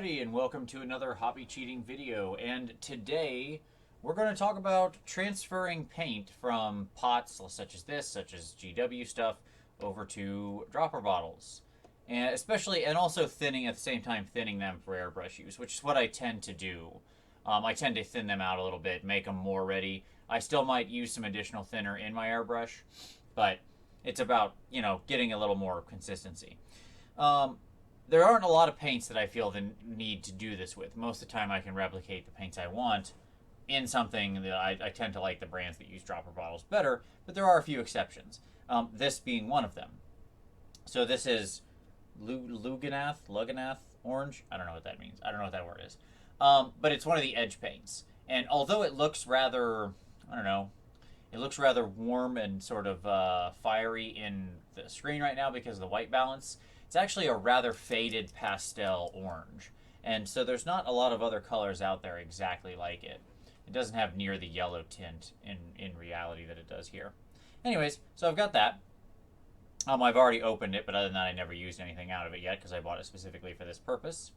everybody, and welcome to another hobby cheating video. And today we're going to talk about transferring paint from pots such as this, such as GW stuff, over to dropper bottles. And especially, and also thinning at the same time, thinning them for airbrush use, which is what I tend to do. I tend to thin them out a little bit, make them more ready. I still might use some additional thinner in my airbrush, but it's about, getting a little more consistency. There aren't a lot of paints that I feel the need to do this with. Most of the time I can replicate the paints I want in something that I tend to like the brands that use dropper bottles better, but there are a few exceptions. This being one of them. So this is Luganath orange. I don't know what that means. I don't know what that word is. But it's one of the edge paints. And although it looks rather, it looks rather warm and sort of fiery in the screen right now because of the white balance. It's actually a rather faded pastel orange. And so there's not a lot of other colors out there exactly like it. It doesn't have near the yellow tint in reality that it does here. Anyways, so I've got that. I've already opened it, but other than that, I never used anything out of it yet because I bought it specifically for this purpose.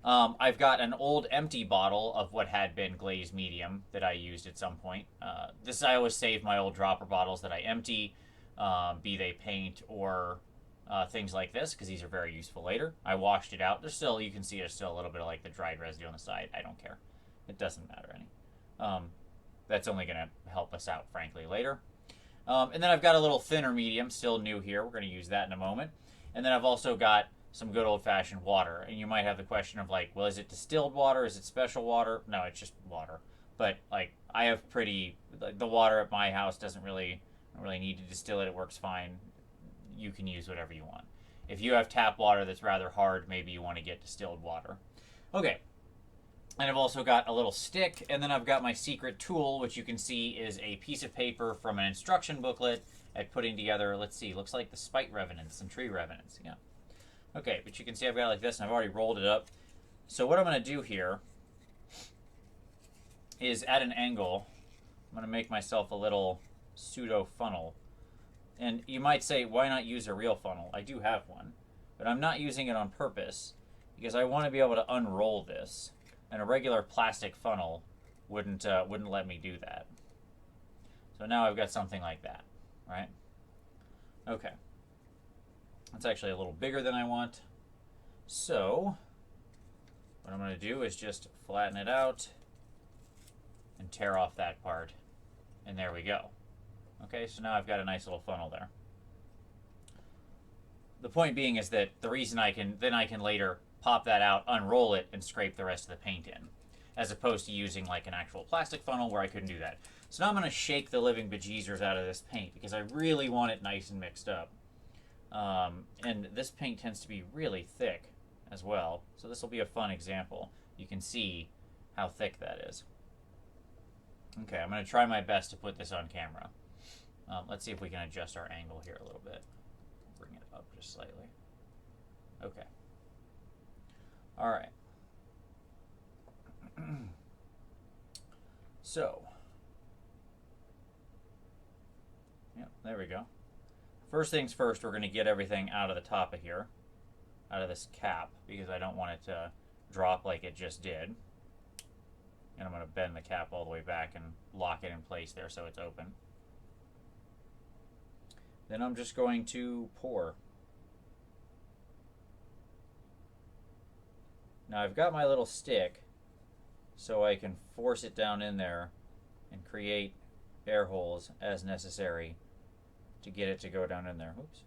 I've got an old empty bottle of what had been glazed medium that I used at some point. I always save my old dropper bottles that I empty, be they paint or things like this, because these are very useful later. I washed it out. There's still, you can see there's still a little bit of like the dried residue on the side. I don't care. It doesn't matter any. That's only going to help us out, frankly, later. And then I've got a little thinner medium, still new here. We're going to use that in a moment. And then I've also got some good old-fashioned water. And you might have the question of like, well, is it distilled water? Is it special water? No, it's just water. But like, I have the water at my house I don't really need to distill it. It works fine. You can use whatever you want. If you have tap water that's rather hard, maybe you want to get distilled water. Okay. And I've also got a little stick, and then I've got my secret tool, which you can see is a piece of paper from an instruction booklet at putting together, let's see, looks like the spite revenants and tree revenants. Yeah. Okay, but you can see I've got it like this, and I've already rolled it up. So what I'm going to do here is at an angle, I'm going to make myself a little pseudo funnel. And you might say, why not use a real funnel? I do have one, but I'm not using it on purpose because I want to be able to unroll this, and a regular plastic funnel wouldn't let me do that. So now I've got something like that, right? Okay. That's actually a little bigger than I want. So what I'm going to do is just flatten it out and tear off that part, and there we go. Okay, so now I've got a nice little funnel there. The point being is that the reason I can later pop that out, unroll it, and scrape the rest of the paint in, as opposed to using like an actual plastic funnel where I couldn't do that. So now I'm going to shake the living bejeezers out of this paint because I really want it nice and mixed up. And this paint tends to be really thick as well, so this will be a fun example. You can see how thick that is. Okay, I'm going to try my best to put this on camera. Let's see if we can adjust our angle here a little bit. Bring it up just slightly. Okay. All right. So, yep, there we go. First things first, we're going to get everything out of the top of here, out of this cap, because I don't want it to drop like it just did. And I'm going to bend the cap all the way back and lock it in place there so it's open. Then I'm just going to pour. Now I've got my little stick so I can force it down in there and create air holes as necessary to get it to go down in there. Oops.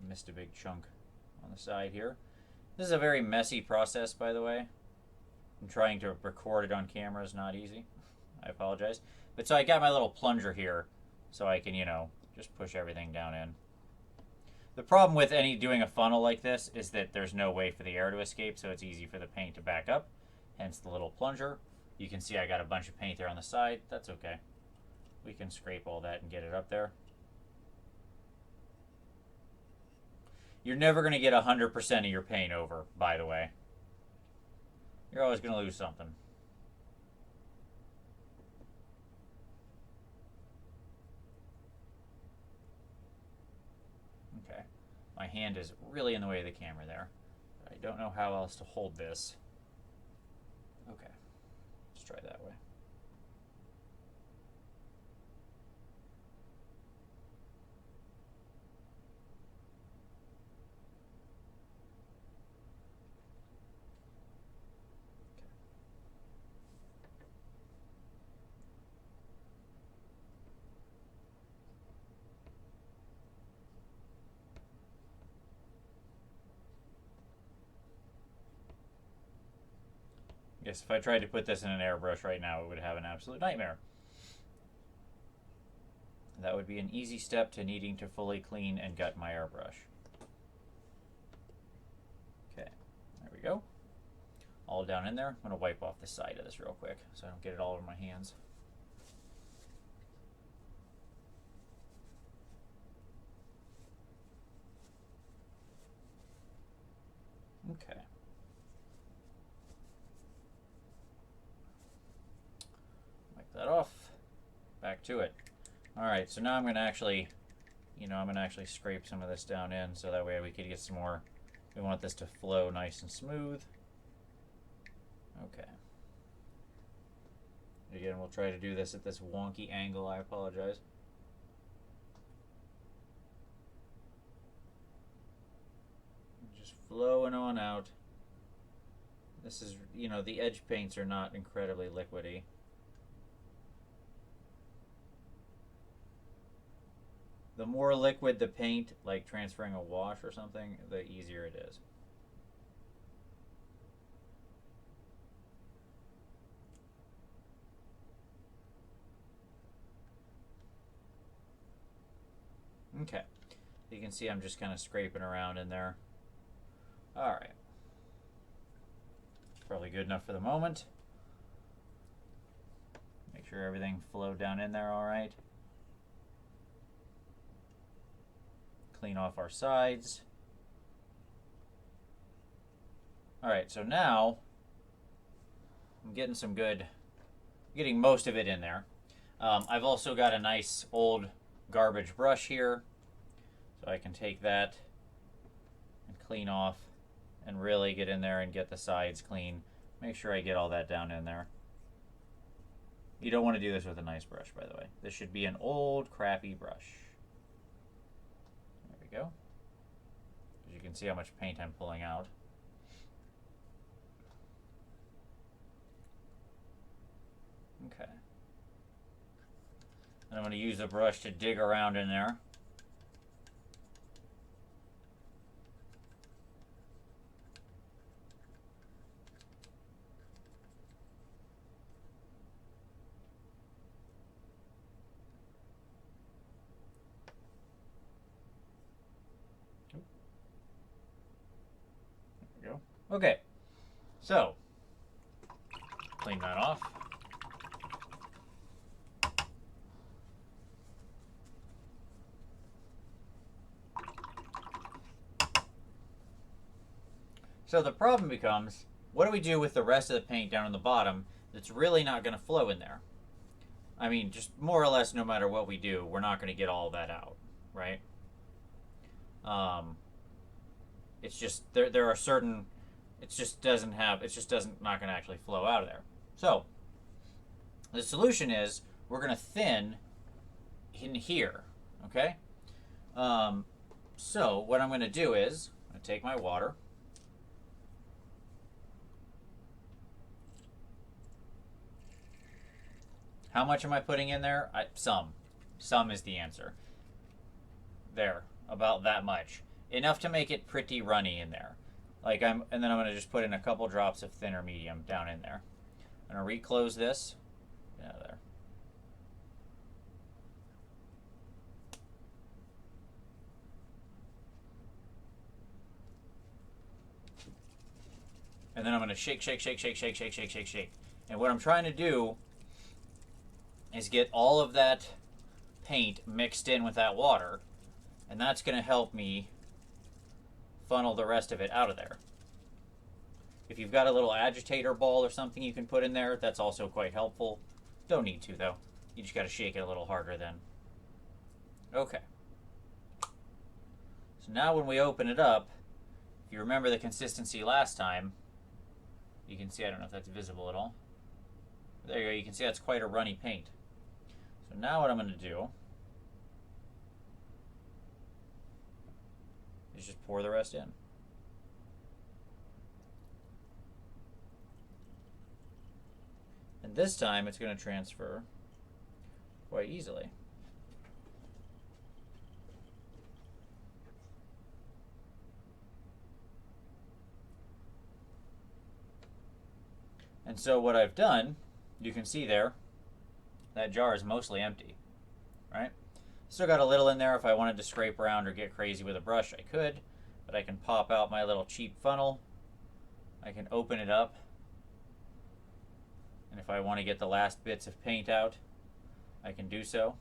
Missed a big chunk on the side here. This is a very messy process, by the way. And trying to record it on camera is not easy. I apologize. But so I got my little plunger here so I can, just push everything down in. The problem with doing a funnel like this is that there's no way for the air to escape, so it's easy for the paint to back up. Hence the little plunger. You can see I got a bunch of paint there on the side. That's okay. We can scrape all that and get it up there. You're never going to get 100% of your paint over, by the way. You're always going to lose something. hand is really in the way of the camera there. I don't know how else to hold this. Okay, let's try that way. Yes, if I tried to put this in an airbrush right now, it would have an absolute nightmare. That would be an easy step to needing to fully clean and gut my airbrush. Okay, there we go. All down in there. I'm going to wipe off the side of this real quick so I don't get it all over my hands. Okay. Wipe that off. Back to it. Alright, so now I'm going to actually, scrape some of this down in so that way we could get some more. We want this to flow nice and smooth. Okay. Again, we'll try to do this at this wonky angle. I apologize. Just flowing on out. This is, the edge paints are not incredibly liquidy. The more liquid the paint, like transferring a wash or something, the easier it is. Okay, you can see I'm just kind of scraping around in there. All right, probably good enough for the moment. Make sure everything flowed down in there all right. Clean off our sides. All right, so now I'm getting getting most of it in there. I've also got a nice old garbage brush here, so I can take that and clean off and really get in there and get the sides clean. Make sure I get all that down in there. You don't want to do this with a nice brush, by the way. This should be an old crappy brush. There we go. As you can see how much paint I'm pulling out. Okay. And I'm going to use the brush to dig around in there. There we go. Okay. So, clean that off. So the problem becomes, what do we do with the rest of the paint down on the bottom that's really not going to flow in there? I mean, just more or less, no matter what we do, we're not going to get all that out, right? It's just, there are certain, it just doesn't not going to actually flow out of there. So, the solution is, we're going to thin in here, okay? So, what I'm going to do is, I'm going to take my water. How much am I putting in there? Some. Some is the answer. There, about that much. Enough to make it pretty runny in there. And then I'm going to just put in a couple drops of thinner medium down in there. I'm going to reclose this. Get out of there. And then I'm going to shake, shake, shake, shake, shake, shake, shake, shake, shake. And what I'm trying to do is get all of that paint mixed in with that water, and that's going to help me funnel the rest of it out of there. If you've got a little agitator ball or something you can put in there, that's also quite helpful. Don't need to, though. You just got to shake it a little harder then. Okay. So now when we open it up, if you remember the consistency last time, you can see, I don't know if that's visible at all. There you go, you can see that's quite a runny paint. So now what I'm going to do is just pour the rest in. And this time it's going to transfer quite easily. And so what I've done, you can see there, that jar is mostly empty, right? Still got a little in there. If I wanted to scrape around or get crazy with a brush, I could, but I can pop out my little cheap funnel. I can open it up. And if I want to get the last bits of paint out, I can do so.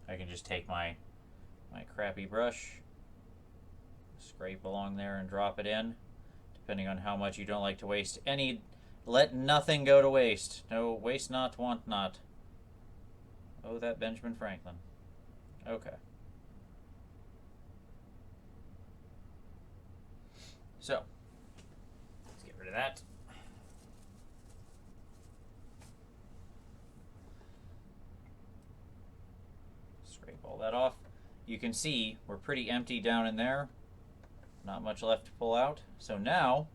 I can just take my crappy brush, scrape along there and drop it in, depending on how much you don't like to waste any. Let nothing go to waste. No, waste not, want not. Oh, that Benjamin Franklin. Okay. So, let's get rid of that. Scrape all that off. You can see we're pretty empty down in there. Not much left to pull out. So now,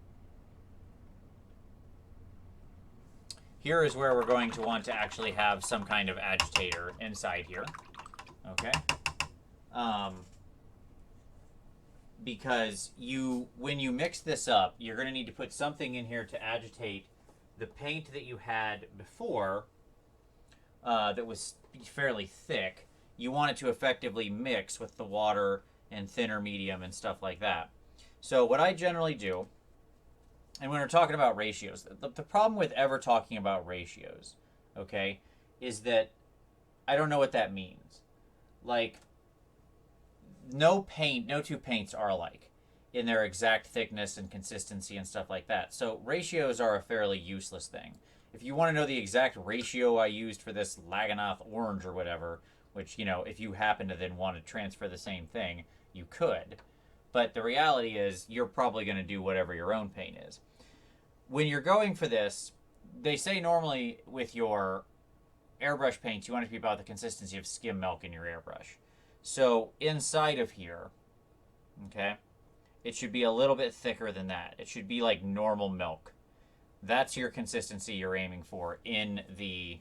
here is where we're going to want to actually have some kind of agitator inside here, okay? Because when you mix this up, you're going to need to put something in here to agitate the paint that you had before that was fairly thick. You want it to effectively mix with the water and thinner medium and stuff like that. So what I generally do, and when we're talking about ratios, the problem with ever talking about ratios, okay, is that I don't know what that means. Like, no two paints are alike in their exact thickness and consistency and stuff like that. So ratios are a fairly useless thing. If you want to know the exact ratio I used for this Laganoth orange or whatever, which, you know, if you happen to then want to transfer the same thing, you could. But the reality is you're probably going to do whatever your own paint is. When you're going for this, they say normally with your airbrush paints, you want it to be about the consistency of skim milk in your airbrush. So inside of here, okay, it should be a little bit thicker than that. It should be like normal milk. That's your consistency you're aiming for in the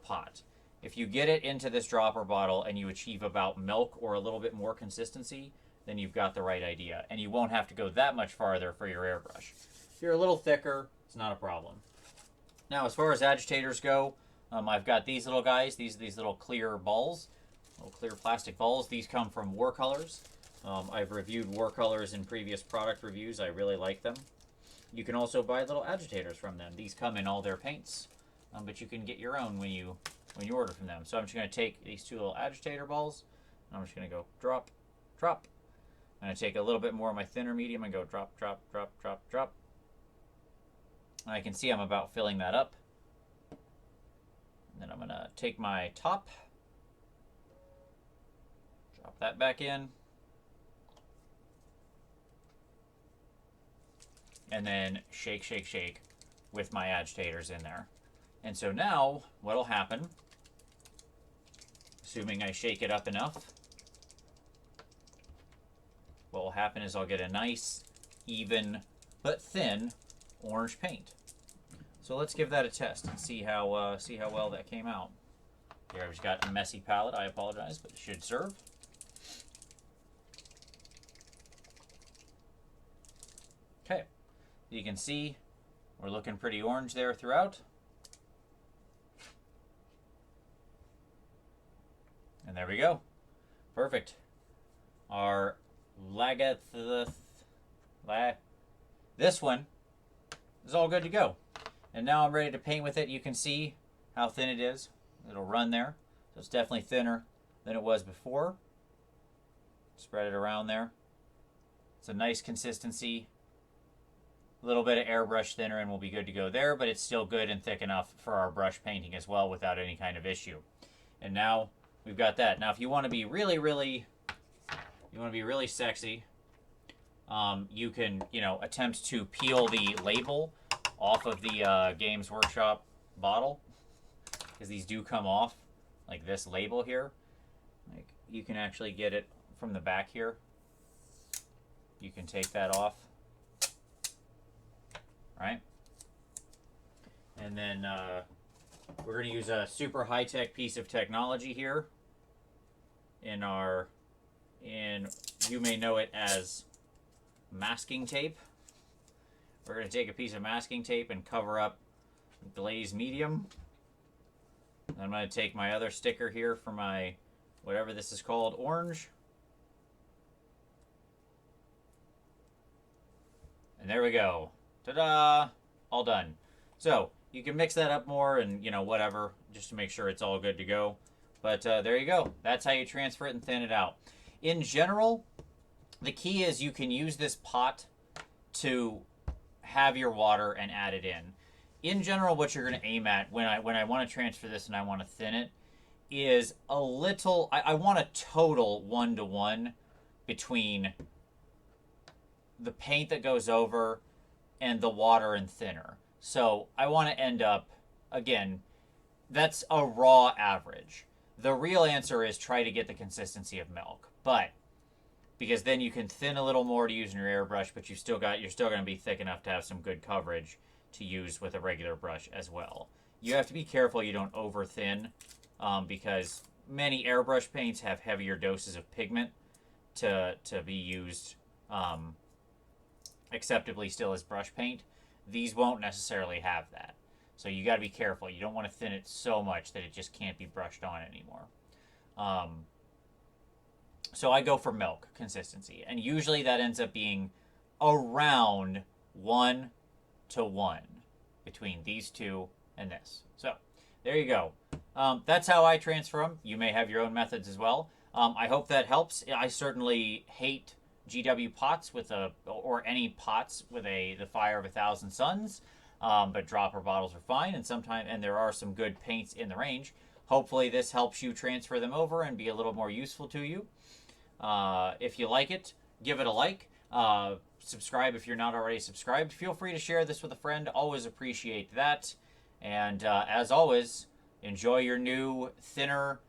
pot. If you get it into this dropper bottle and you achieve about milk or a little bit more consistency, then you've got the right idea. And you won't have to go that much farther for your airbrush. If you're a little thicker, it's not a problem. Now, as far as agitators go, I've got these little guys, these little clear balls, little clear plastic balls. These come from Warcolors. I've reviewed Warcolors in previous product reviews. I really like them. You can also buy little agitators from them. These come in all their paints, but you can get your own when you order from them. So I'm just going to take these two little agitator balls, and I'm just going to go drop, drop. I'm going to take a little bit more of my thinner medium and go drop, drop, drop, drop, drop. And I can see I'm about filling that up. And then I'm going to take my top, drop that back in, and then shake, shake, shake with my agitators in there. And so now what will happen, assuming I shake it up enough, what will happen is I'll get a nice, even, but thin orange paint. So let's give that a test and see how well that came out. Here I've just got a messy palette. I apologize, but it should serve. Okay, you can see we're looking pretty orange there throughout. And there we go. Perfect. Our this one is all good to go. And now I'm ready to paint with it. You can see how thin it is. It'll run there. So it's definitely thinner than it was before. Spread it around there. It's a nice consistency. A little bit of airbrush thinner and we'll be good to go there, but it's still good and thick enough for our brush painting as well without any kind of issue. And now we've got that. Now, if you want to be really sexy, you can, attempt to peel the label off of the Games Workshop bottle, because these do come off, like this label here. Like, you can actually get it from the back here. You can take that off, right? And then we're going to use a super high-tech piece of technology here you may know it as masking tape. We're going to take a piece of masking tape and cover up glaze medium. I'm going to take my other sticker here for my, whatever this is called, orange. And there we go. Ta-da! All done. So, you can mix that up more and, whatever, just to make sure it's all good to go. But there you go. That's how you transfer it and thin it out. In general, the key is you can use this pot to have your water and add it in. In general, what you're going to aim at when I want to transfer this and I want to thin it is a little... I want a total 1-to-1 between the paint that goes over and the water and thinner. So I want to end up, again, that's a raw average. The real answer is try to get the consistency of milk, but because then you can thin a little more to use in your airbrush, but you're still going to be thick enough to have some good coverage to use with a regular brush as well. You have to be careful you don't over thin, because many airbrush paints have heavier doses of pigment to be used acceptably still as brush paint. These won't necessarily have that. So you got to be careful. You don't want to thin it so much that it just can't be brushed on anymore. So I go for milk consistency. And usually that ends up being around 1-to-1 between these two and this. So there you go. That's how I transfer them. You may have your own methods as well. I hope that helps. I certainly hate GW pots or any pots with the fire of 1,000 suns. But dropper bottles are fine, and there are some good paints in the range. Hopefully this helps you transfer them over and be a little more useful to you. If you like it, give it a like. Subscribe if you're not already subscribed. Feel free to share this with a friend. Always appreciate that. And as always, enjoy your new, thinner,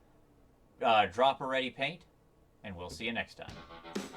dropper-ready paint, and we'll see you next time.